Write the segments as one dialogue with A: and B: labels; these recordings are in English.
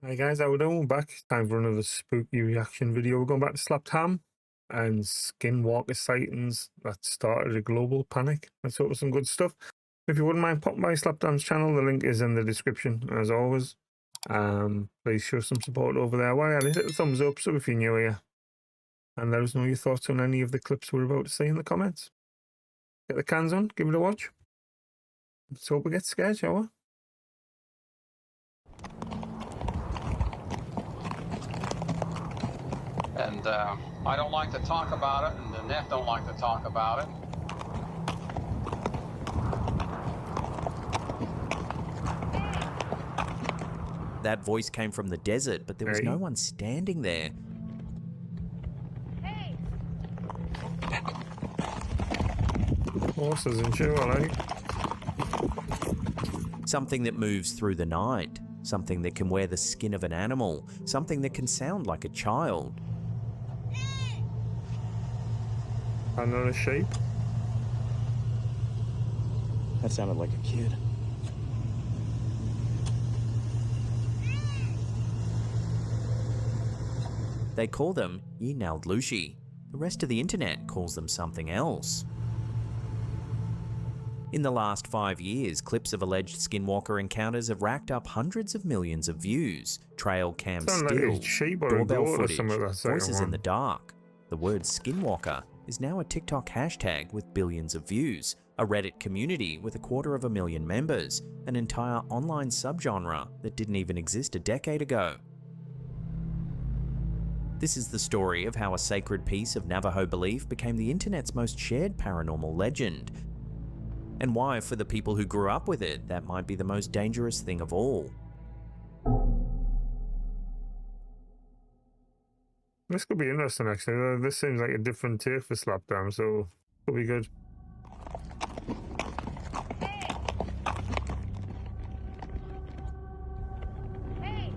A: Hi guys, how we doing? We're back. Time for another spooky reaction video. We're going back to Slapped Ham and Skinwalker sightings that started a global panic. Let's hope for some good stuff. If you wouldn't mind popping by Slapped Ham's channel, the link is in the description as always. Please show some support over there. Why hit the thumbs up so if you're new here, and let us know your thoughts on any of the clips we're about to see in the comments. Get the cans on, give it a watch. Let's hope we get scared, shall we?
B: And I don't like to talk about it, and the net don't like to talk about it.
C: That voice came from the desert, but there was no one standing there.
D: Hey.
A: Horses and shit, eh?
C: Something that moves through the night. Something that can wear the skin of an animal. Something that can sound like a child.
A: And on a sheep.
E: That sounded like a kid.
C: They call them Yinaldlushi. The rest of the internet calls them something else. In the last 5 years, clips of alleged skinwalker encounters have racked up hundreds of millions of views. Trail cam stills, doorbell footage, voices in the dark. The word skinwalker is now a TikTok hashtag with billions of views, a Reddit community with 250,000 members, an entire online subgenre that didn't even exist a decade ago. This is the story of how a sacred piece of Navajo belief became the internet's most shared paranormal legend, and why, for the people who grew up with it, that might be the most dangerous thing of all.
A: This could be interesting, actually. This seems like a different tier for Slapped Ham, so it'll be good.
D: Hey.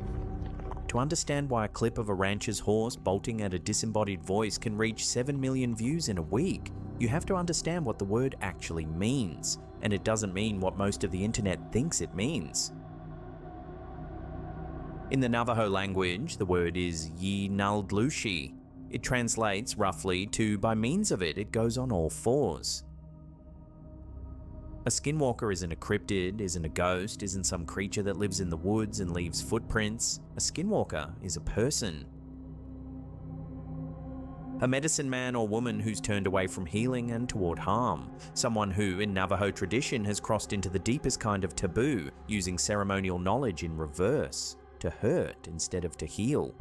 C: To understand why a clip of a rancher's horse bolting at a disembodied voice can reach 7 million views in a week, you have to understand what the word actually means, and it doesn't mean what most of the internet thinks it means. In the Navajo language, the word is Yinaldlushi. It translates roughly to by means of it goes on all fours. A skinwalker isn't a cryptid, isn't a ghost, isn't some creature that lives in the woods and leaves footprints. A skinwalker is a person. A medicine man or woman who's turned away from healing and toward harm. Someone who, in Navajo tradition, has crossed into the deepest kind of taboo, using ceremonial knowledge in reverse, to hurt instead of to heal.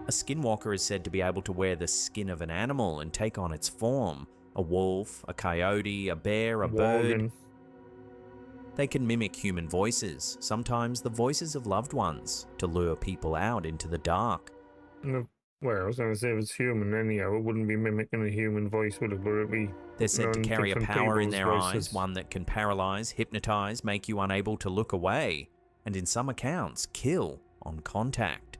C: A skinwalker is said to be able to wear the skin of an animal and take on its form. A wolf, a coyote, a bear, a bird. They can mimic human voices, sometimes the voices of loved ones, to lure people out into the dark.
A: No, well, I was going to say if it's human anyhow, it wouldn't be mimicking a human voice, would it? But it'd be.
C: They're said to carry a power in their
A: voices.
C: eyes, one that can paralyze, hypnotize, make you unable to look away, and in some accounts, kill on contact.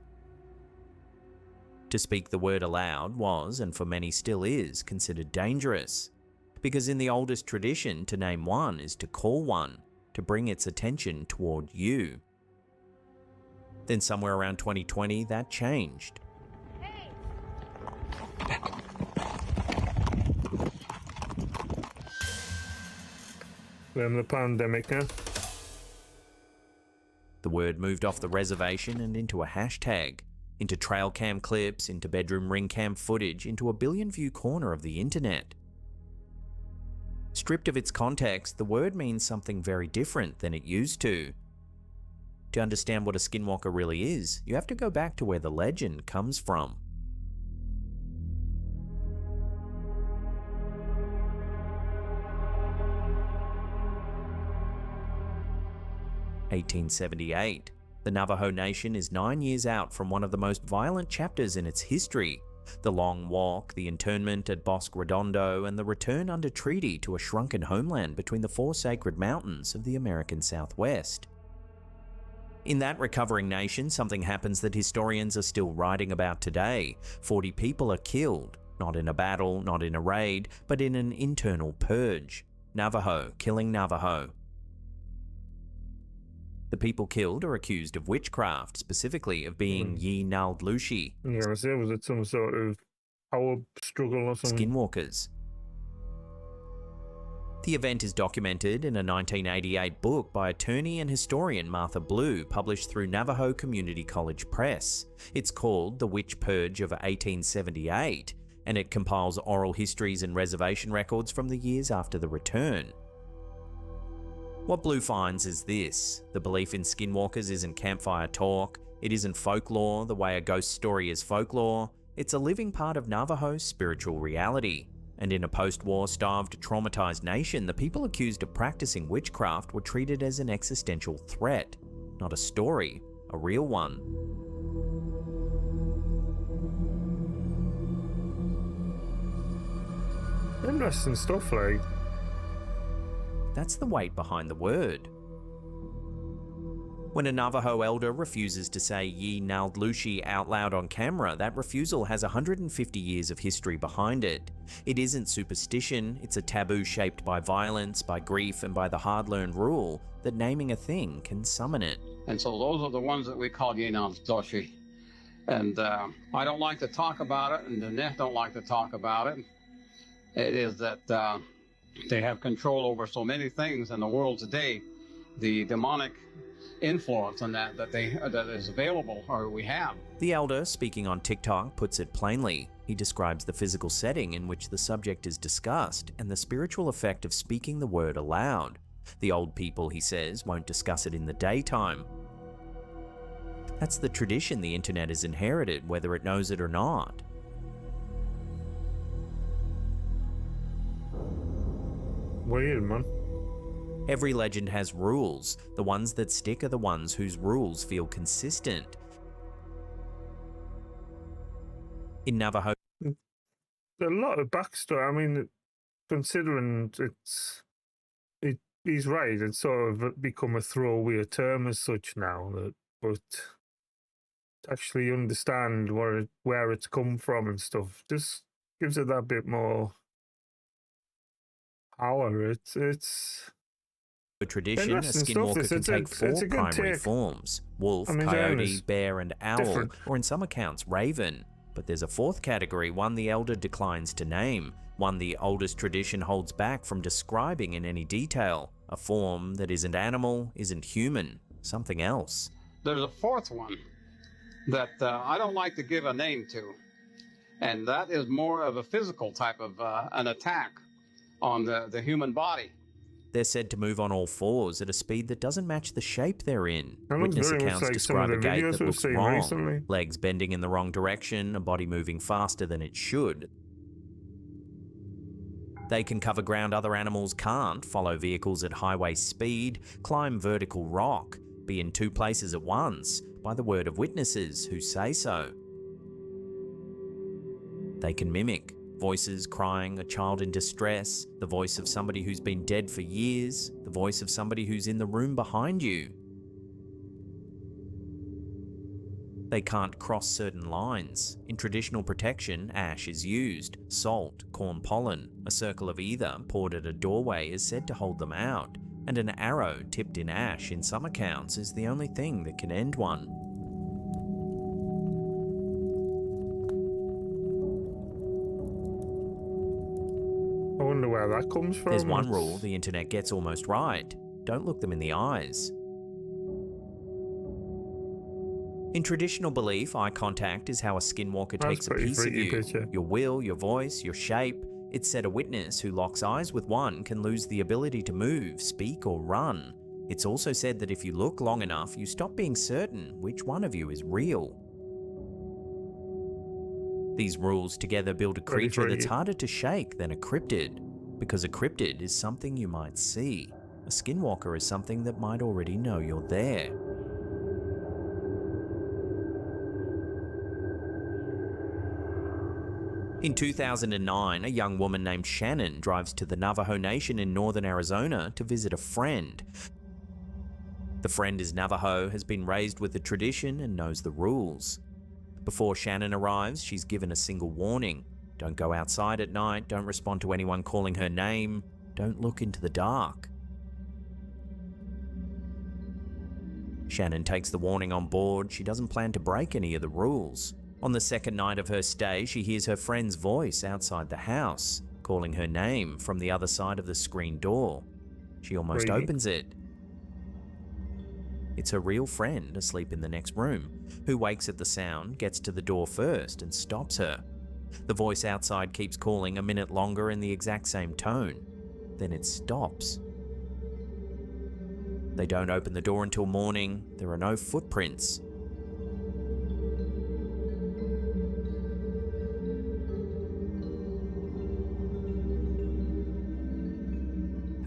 C: To speak the word aloud was, and for many still is, considered dangerous, because in the oldest tradition, to name one is to call one, to bring its attention toward you. Then somewhere around 2020, that changed.
D: Hey.
A: The pandemic, huh?
C: The word moved off the reservation and into a hashtag, into trail cam clips, into bedroom ring cam footage, into a billion-view corner of the internet. Stripped of its context, the word means something very different than it used to. To understand what a skinwalker really is, you have to go back to where the legend comes from. (1878). The Navajo Nation is 9 years out from one of the most violent chapters in its history. The long walk, the internment at Bosque Redondo, and the return under treaty to a shrunken homeland between the 4 sacred mountains of the American Southwest. In that recovering nation, something happens that historians are still writing about today. 40 people are killed, not in a battle, not in a raid, but in an internal purge. Navajo killing Navajo. The people killed are accused of witchcraft, specifically of being Yi Nald Lushi,
A: Yeah, I say, was it some sort of power struggle or something?
C: skinwalkers. The event is documented in a 1988 book by attorney and historian Martha Blue, published through Navajo Community College Press. It's called The Witch Purge of 1878, and it compiles oral histories and reservation records from the years after the return. What Blue finds is this: the belief in skinwalkers isn't campfire talk, it isn't folklore the way a ghost story is folklore, it's a living part of Navajo's spiritual reality. And in a post-war, starved, traumatized nation, the people accused of practicing witchcraft were treated as an existential threat. Not a story, a real one.
A: Interesting stuff, like.
C: That's the weight behind the word. When a Navajo elder refuses to say Yi Nald Lushi out loud on camera, that refusal has 150 years of history behind it. It isn't superstition, it's a taboo shaped by violence, by grief, and by the hard-learned rule that naming a thing can summon it.
B: And so those are the ones that we call Yenam Doshi. And I don't like to talk about it, and the Neth don't like to talk about it. It is that they have control over so many things in the world today. The demonic influence on that is available, or we have.
C: The elder, speaking on TikTok, puts it plainly. He describes the physical setting in which the subject is discussed and the spiritual effect of speaking the word aloud. The old people, he says, won't discuss it in the daytime. That's the tradition the internet has inherited, whether it knows it or not.
A: Weird, man.
C: Every legend has rules. The ones that stick are the ones whose rules feel consistent. In Navajo,
A: A lot of backstory. I mean, considering he's right. It's sort of become a throwaway term as such now. But to actually understand where it's come from and stuff just gives it that bit more power. It's
C: tradition, a
A: interesting
C: skinwalker
A: stuff.
C: can take
A: It's
C: four
A: a good
C: primary
A: take.
C: forms: wolf,
A: I mean,
C: coyote,
A: it's
C: bear, and owl,
A: different.
C: or in some accounts, raven. But there's a fourth category, one the elder declines to name, one the oldest tradition holds back from describing in any detail, a form that isn't animal, isn't human, something else.
B: There's a fourth one that I don't like to give a name to, and that is more of a physical type of an attack on the human body.
C: They're said to move on all fours at a speed that doesn't match the shape they're in.
A: That looks
C: Witness
A: very much
C: accounts
A: like some of
C: describe a
A: the
C: gait
A: videos
C: that
A: we've
C: looks
A: seen
C: wrong,
A: recently.
C: legs bending in the wrong direction, a body moving faster than it should. They can cover ground other animals can't, follow vehicles at highway speed, climb vertical rock, be in two places at once, by the word of witnesses who say so. They can mimic voices crying, a child in distress, the voice of somebody who's been dead for years, the voice of somebody who's in the room behind you. They can't cross certain lines. In traditional protection, ash is used, salt, corn pollen, a circle of either poured at a doorway is said to hold them out, and an arrow tipped in ash in some accounts is the only thing that can end one.
A: I wonder where that comes from.
C: There's one rule the internet gets almost right: don't look them in the eyes. In traditional belief, eye contact is how a skinwalker
A: That's
C: takes a
A: pretty
C: piece of
A: freaky
C: you.
A: picture.
C: Your will, your voice, your shape. It's said a witness who locks eyes with one can lose the ability to move, speak, or run. It's also said that if you look long enough, you stop being certain which one of you is real. These rules together build a
A: Pretty
C: creature that's
A: freaky.
C: harder to shake than a cryptid, because a cryptid is something you might see. A skinwalker is something that might already know you're there. In 2009, a young woman named Shannon drives to the Navajo Nation in northern Arizona to visit a friend. The friend is Navajo, has been raised with the tradition and knows the rules. Before Shannon arrives, she's given a single warning. Don't go outside at night, don't respond to anyone calling her name, don't look into the dark. Shannon takes the warning on board. She doesn't plan to break any of the rules. On the second night of her stay, she hears her friend's voice outside the house, calling her name from the other side of the screen door. She almost
A: Really?
C: opens it. It's her real friend asleep in the next room, who wakes at the sound, gets to the door first, and stops her. The voice outside keeps calling a minute longer in the exact same tone. Then it stops. They don't open the door until morning. There are no footprints.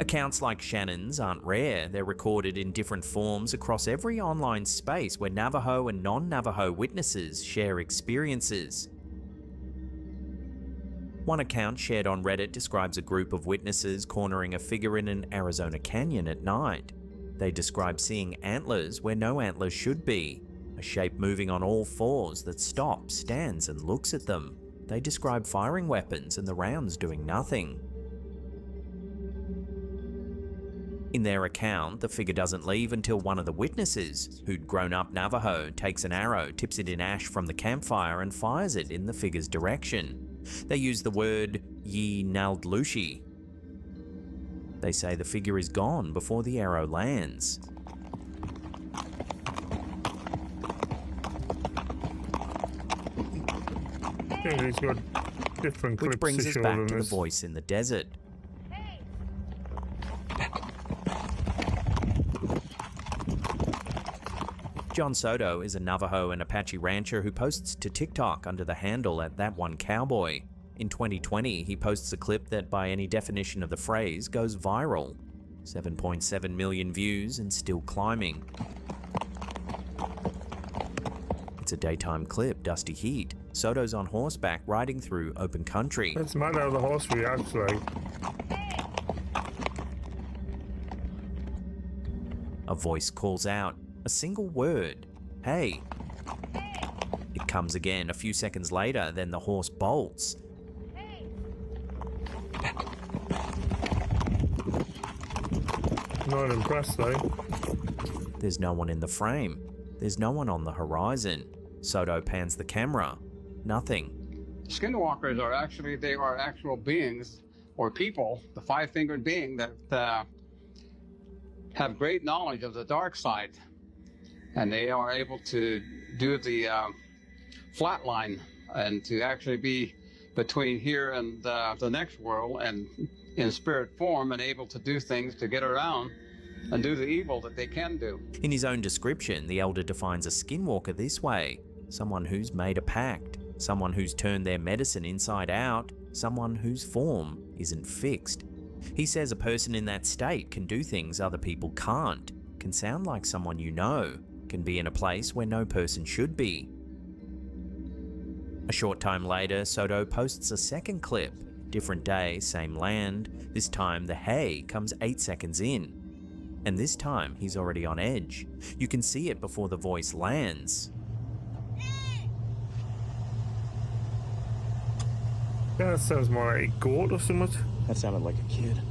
C: Accounts like Shannon's aren't rare. They're recorded in different forms across every online space where Navajo and non-Navajo witnesses share experiences. One account shared on Reddit describes a group of witnesses cornering a figure in an Arizona canyon at night. They describe seeing antlers where no antlers should be, a shape moving on all fours that stops, stands, and looks at them. They describe firing weapons and the rounds doing nothing. In their account, the figure doesn't leave until one of the witnesses, who'd grown up Navajo, takes an arrow, tips it in ash from the campfire, and fires it in the figure's direction. They use the word "Yi Naldlushi." They say the figure is gone before the arrow lands.
A: Yeah, he's got different clips
C: Which brings
A: to
C: us
A: show
C: back
A: them
C: to the
A: this.
C: voice in the desert.
D: Hey!
C: John Soto is a Navajo and Apache rancher who posts to TikTok under the handle at @ThatOneCowboy. In 2020, he posts a clip that, by any definition of the phrase, goes viral. 7.7 million views and still climbing. It's a daytime clip, dusty heat. Soto's on horseback riding through open country.
A: It's mad how the horse reacts, like.
C: A voice calls out, a single word, "Hey." It comes again a few seconds later, then the horse bolts.
A: Not impressed, though.
C: There's no one in the frame. There's no one on the horizon. Soto pans the camera. Nothing.
B: Skinwalkers are actually, they are actual beings or people, the five-fingered being that have great knowledge of the dark side. And they are able to do the flat line and to actually be between here and the next world and in spirit form and able to do things to get around and do the evil that they can do.
C: In his own description, the elder defines a skinwalker this way: someone who's made a pact, someone who's turned their medicine inside out, someone whose form isn't fixed. He says a person in that state can do things other people can't, can sound like someone you know, can be in a place where no person should be. A short time later, Soto posts a second clip. Different day, same land. This time the hey comes 8 seconds in. And this time he's already on edge. You can see it before the voice lands.
A: Yeah, that sounds more like a goat or something.
E: That sounded like a kid.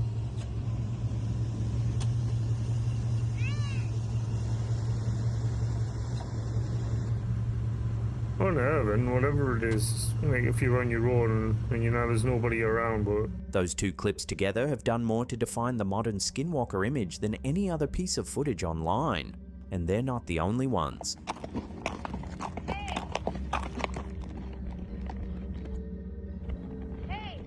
A: Unnerving, whatever it is. Like if you're on your own and you know there's nobody around, but
C: Those two clips together have done more to define the modern Skinwalker image than any other piece of footage online. And they're not the only ones.
D: Hey!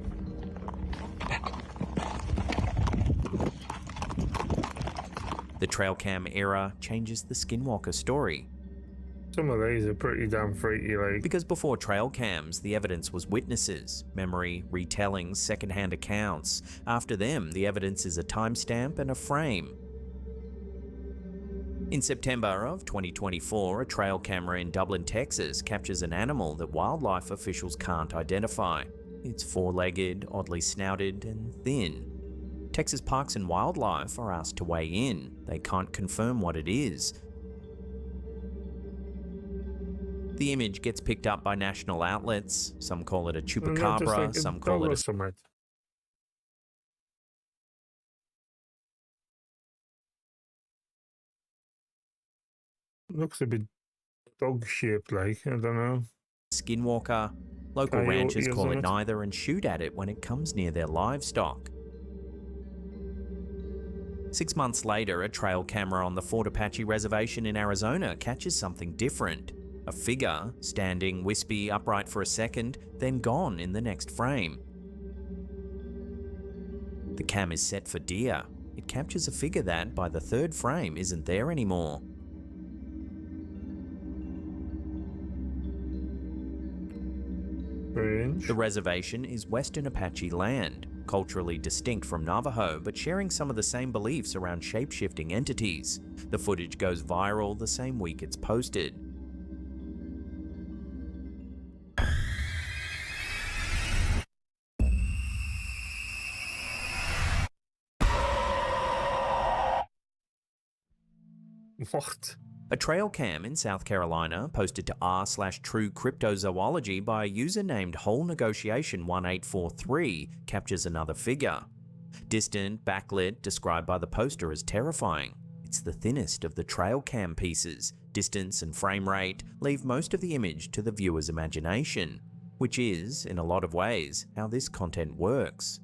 C: The trail cam era changes the Skinwalker story.
A: some of these are pretty damn freaky, like.
C: Because before trail cams, the evidence was witnesses, memory, retellings, secondhand accounts. After them, the evidence is a timestamp and a frame. In September of 2024, a trail camera in Dublin, Texas captures an animal that wildlife officials can't identify. It's four-legged, oddly snouted, and thin. Texas Parks and Wildlife are asked to weigh in. They can't confirm what it is. The image gets picked up by national outlets. Some call it a chupacabra, some call it a...
A: Summit. Looks a bit dog-shaped like, I don't know.
C: skinwalker. Local
A: Coyote,
C: ranchers call
A: isn't
C: it
A: it?
C: neither and shoot at it when it comes near their livestock. 6 months later, a trail camera on the Fort Apache Reservation in Arizona catches something different. A figure, standing wispy upright for a second, then gone in the next frame. The cam is set for deer. It captures a figure that, by the third frame, isn't there anymore.
A: Strange.
C: The reservation is Western Apache land, culturally distinct from Navajo, but sharing some of the same beliefs around shape-shifting entities. The footage goes viral the same week it's posted.
A: What?
C: A trail cam in South Carolina, posted to r/true cryptozoology by a user named Whole Negotiation 1843, captures another figure. Distant, backlit, described by the poster as terrifying. It's the thinnest of the trail cam pieces. Distance and frame rate leave most of the image to the viewer's imagination, which is, in a lot of ways, how this content works.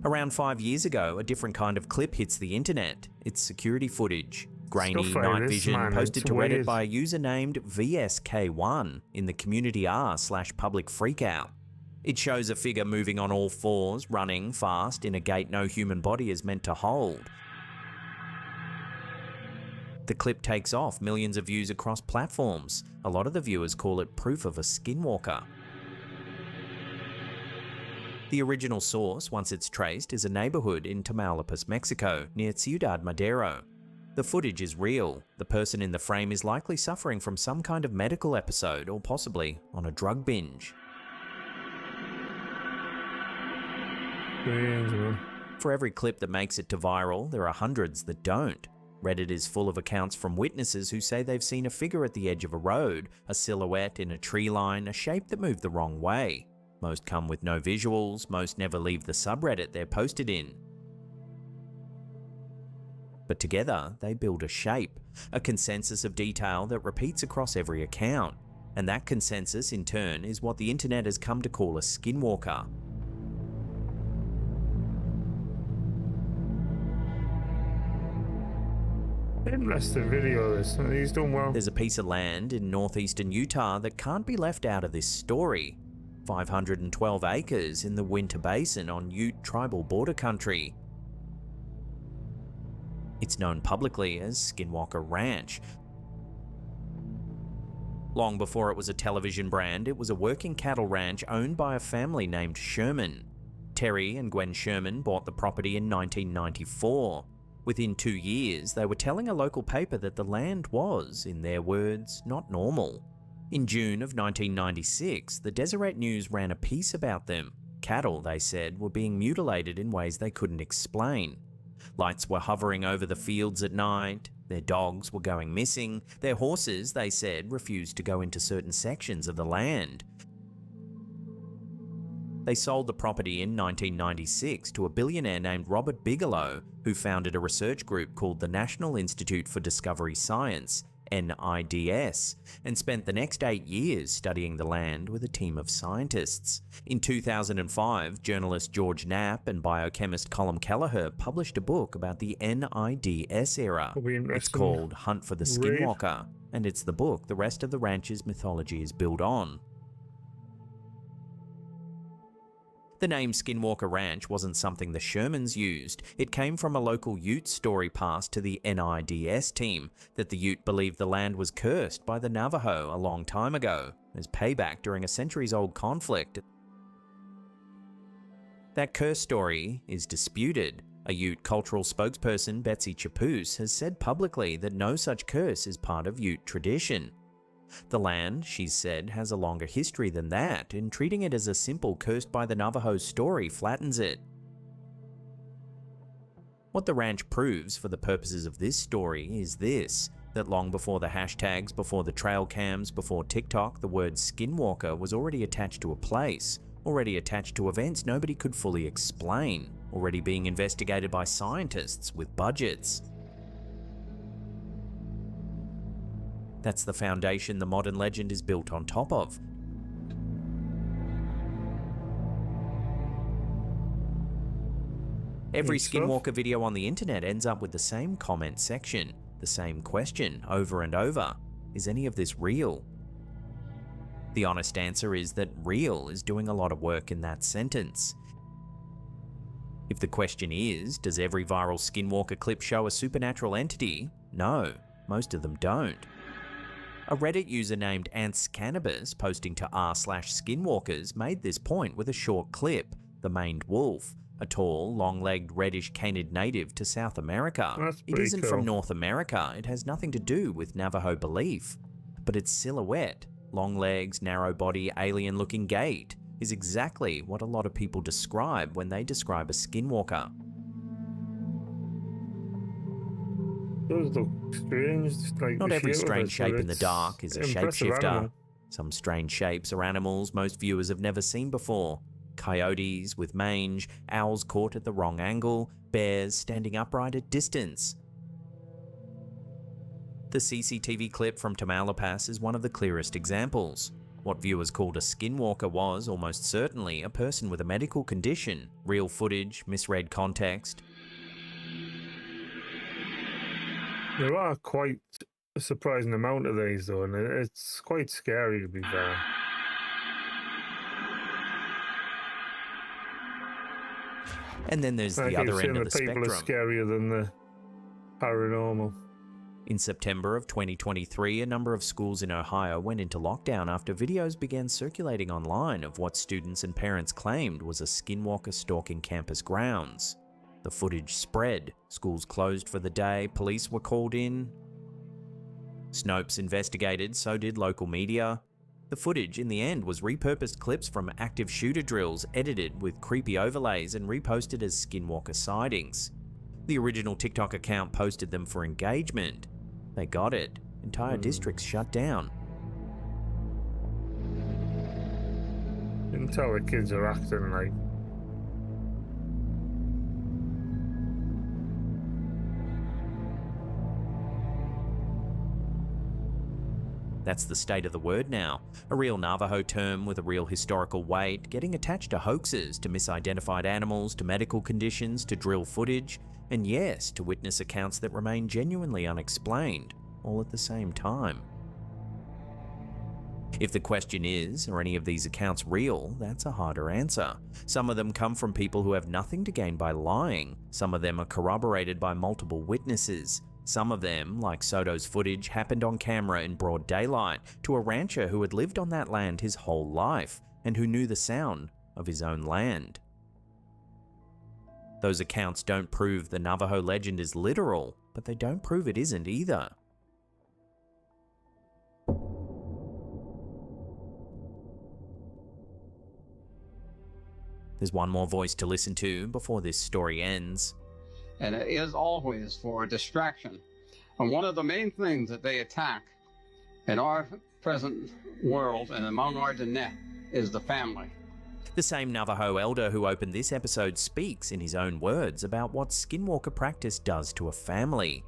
C: Around 5 years ago, a different kind of clip hits the internet. It's security footage. Grainy
A: Stuff like
C: night
A: this,
C: vision
A: man,
C: posted
A: it's
C: to Reddit
A: weird.
C: by a user named VSK1 in the community r/public freakout. It shows a figure moving on all fours, running fast in a gait no human body is meant to hold. The clip takes off millions of views across platforms. A lot of the viewers call it proof of a skinwalker. The original source, once it's traced, is a neighborhood in Tamaulipas, Mexico, near Ciudad Madero. The footage is real. The person in the frame is likely suffering from some kind of medical episode or possibly on a drug binge.
A: Strange, man.
C: For every clip that makes it to viral, there are hundreds that don't. Reddit is full of accounts from witnesses who say they've seen a figure at the edge of a road, a silhouette in a tree line, a shape that moved the wrong way. Most come with no visuals, most never leave the subreddit they're posted in. But together, they build a shape, a consensus of detail that repeats across every account. And that consensus, in turn, is what the internet has come to call a skinwalker.
A: Interesting video this. He's doing well.
C: There's a piece of land in northeastern Utah that can't be left out of this story. 512 acres in the Winter Basin on Ute tribal border country. It's known publicly as Skinwalker Ranch. Long before it was a television brand, it was a working cattle ranch owned by a family named Sherman. Terry and Gwen Sherman bought the property in 1994. Within 2 years, they were telling a local paper that the land was, in their words, not normal. In June of 1996, the Deseret News ran a piece about them. Cattle, they said, were being mutilated in ways they couldn't explain. Lights were hovering over the fields at night, their dogs were going missing, their horses, they said, refused to go into certain sections of the land. They sold the property in 1996 to a billionaire named Robert Bigelow, who founded a research group called the National Institute for Discovery Science, NIDS, and spent the next 8 years studying the land with a team of scientists. In 2005, journalist George Knapp and biochemist Colm Kelleher published a book about the NIDS era.
A: Will be
C: It's
A: interesting.
C: called Hunt for the
A: Read.
C: Skinwalker, and it's the book the rest of the ranch's mythology is built on. The name Skinwalker Ranch wasn't something the Shermans used. It came from a local Ute story passed to the NIDS team, that the Ute believed the land was cursed by the Navajo a long time ago, as payback during a centuries-old conflict. That curse story is disputed. A Ute cultural spokesperson, Betsy Chapoose, has said publicly that no such curse is part of Ute tradition. The land, she's said, has a longer history than that, and treating it as a simple cursed by the Navajo story flattens it. What the ranch proves for the purposes of this story is this: that long before the hashtags, before the trail cams, before TikTok, the word skinwalker was already attached to a place, already attached to events nobody could fully explain, already being investigated by scientists with budgets. That's the foundation the modern legend is built on top of. Every Skinwalker video on the internet ends up with the same comment section, the same question over and over: is any of this real? The honest answer is that real is doing a lot of work in that sentence. If the question is, does every viral Skinwalker clip show a supernatural entity? No, most of them don't. A Reddit user named AntsCannabis posting to r/Skinwalkers made this point with a short clip: the maned wolf, a tall, long-legged, reddish canid native to South America. It isn't from North America, it has nothing to do with Navajo belief. But its silhouette, long legs, narrow body, alien-looking gait, is exactly what a lot of people describe when they describe a skinwalker.
A: Those look strange. Like
C: Not every strange shape in the dark is a shapeshifter.
A: Animal.
C: Some strange shapes are animals most viewers have never seen before. Coyotes with mange, owls caught at the wrong angle, bears standing upright at distance. The CCTV clip from Tamaulipas is one of the clearest examples. What viewers called a skinwalker was, almost certainly, a person with a medical condition. Real footage, misread context.
A: There are quite a surprising amount of these though, and it's quite scary to be fair.
C: And then there's the other end of the spectrum.
A: People are scarier than the paranormal.
C: In September of 2023, a number of schools in Ohio went into lockdown after videos began circulating online of what students and parents claimed was a skinwalker stalking campus grounds. The footage spread, schools closed for the day, police were called in. Snopes investigated, so did local media. The footage in the end was repurposed clips from active shooter drills, edited with creepy overlays and reposted as Skinwalker Sightings. The original TikTok account posted them for engagement. They got it. Entire districts shut down.
A: You can tell the kids are acting like.
C: That's the state of the word now. A real Navajo term with a real historical weight, getting attached to hoaxes, to misidentified animals, to medical conditions, to drill footage, and yes, to witness accounts that remain genuinely unexplained, all at the same time. If the question is, are any of these accounts real, that's a harder answer. Some of them come from people who have nothing to gain by lying. Some of them are corroborated by multiple witnesses. Some of them, like Soto's footage, happened on camera in broad daylight to a rancher who had lived on that land his whole life and who knew the sound of his own land. Those accounts don't prove the Navajo legend is literal, but they don't prove it isn't either. There's one more voice to listen to before this story ends.
B: And it is always for a distraction. And one of the main things that they attack in our present world and among our Diné is the family.
C: The same Navajo elder who opened this episode speaks in his own words about what skinwalker practice does to a family.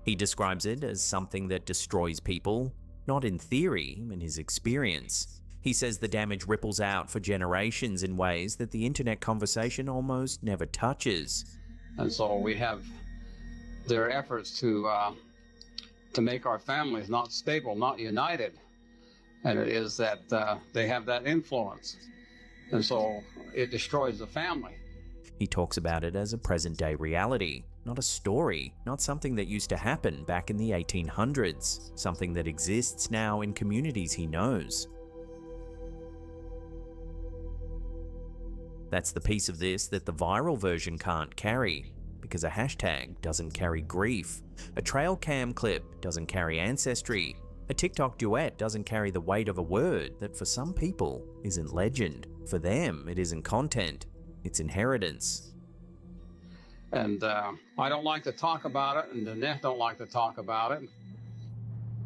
C: He describes it as something that destroys people, not in theory, in his experience. He says the damage ripples out for generations in ways that the internet conversation almost never touches.
B: And so we have their efforts to make our families not stable, not united. And it is that they have that influence. And so it destroys the family.
C: He talks about it as a present-day reality, not a story, not something that used to happen back in the 1800s, something that exists now in communities he knows. That's the piece of this that the viral version can't carry, because a hashtag doesn't carry grief, a trail cam clip doesn't carry ancestry, A TikTok duet doesn't carry the weight of a word that for some people isn't legend. For them, it isn't content, it's inheritance.
B: And I don't like to talk about it, and the net don't like to talk about it.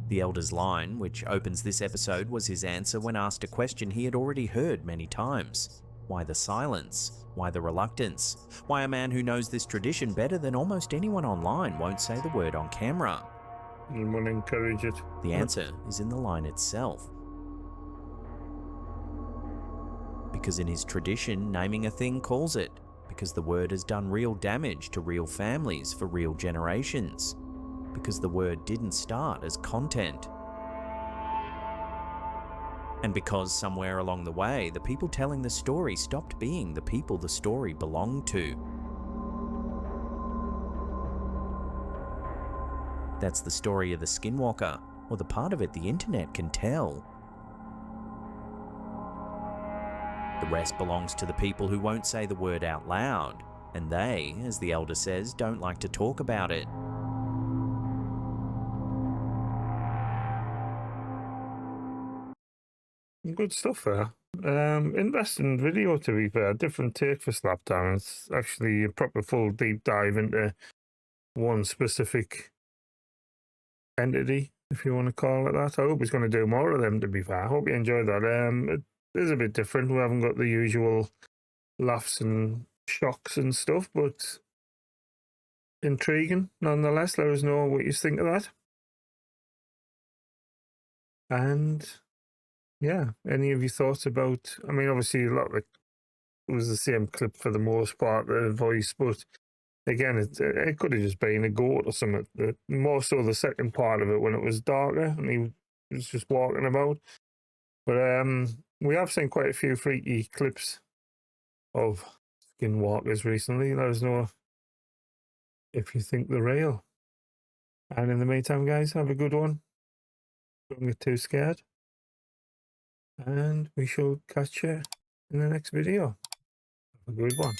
C: The Elder's line, which opens this episode, was his answer when asked a question he had already heard many times. Why the silence? Why the reluctance? Why a man who knows this tradition better than almost anyone online won't say the word on camera?
A: You want to encourage it.
C: The answer is in the line itself. Because in his tradition, naming a thing calls it. Because the word has done real damage to real families for real generations. Because the word didn't start as content. And because somewhere along the way, the people telling the story stopped being the people the story belonged to. That's the story of the Skinwalker, or the part of it the internet can tell. The rest belongs to the people who won't say the word out loud, and they, as the Elder says, don't like to talk about it.
A: Good stuff there. Interesting video, to be fair. Different take for Slapdown. It's actually a proper full deep dive into one specific entity, if you want to call it that. I hope he's going to do more of them, to be fair. I hope you enjoyed that. It is a bit different. We haven't got the usual laughs and shocks and stuff, but intriguing nonetheless. Let us know what you think of that. And yeah, any of your thoughts about, I mean, obviously a lot of it was the same clip for the most part, the voice, but again, it could have just been a goat or something. More so the second part of it when it was darker and he was just walking about. But we have seen quite a few freaky clips of skinwalkers recently. Let us know if you think they're real. And in the meantime, guys, have a good one. Don't get too scared. And we shall catch you in the next video. Have a good one.